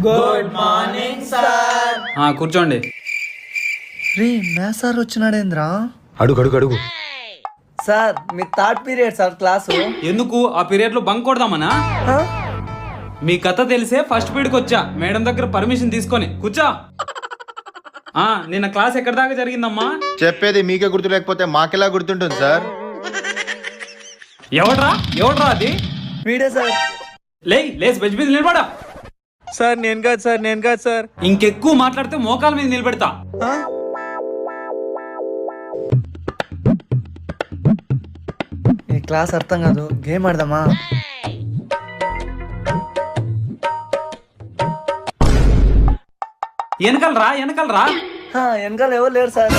Good morning sir. కూర్చోండి. రే maths sir వచ్చినాడేంద్రా? అడుగు sir మీ third period sir class. ఎందుకు ఆ పీరియడ్ లో బంక్ కొడదామనా? మీ కథ తెలిసే ఫస్ట్ పీరియడ్కి వచ్చా మేడం దగ్గర పర్మిషన్ తీసుకొని. కూర్చో. నిన్న క్లాస్ ఎక్కడి దాకా జరిగిందమ్మా? చెప్పేది మీకే గుర్తు లేకపోతే మాకెలా గుర్తుంటుంది సార్? ఎవడ్రా అది? వీడే సార్. లేచి బెంచ్ మీద నిలబడా. సార్ నేను కాదు సార్. ఇంకెక్కువ మాట్లాడితే మోకాల మీద నిలబెడతా. ఈ క్లాస్ అర్థం కాదు, గేమ్ ఆడదామా? వెనకాల రా. వెనకాల ఎవరు లేరు సార్.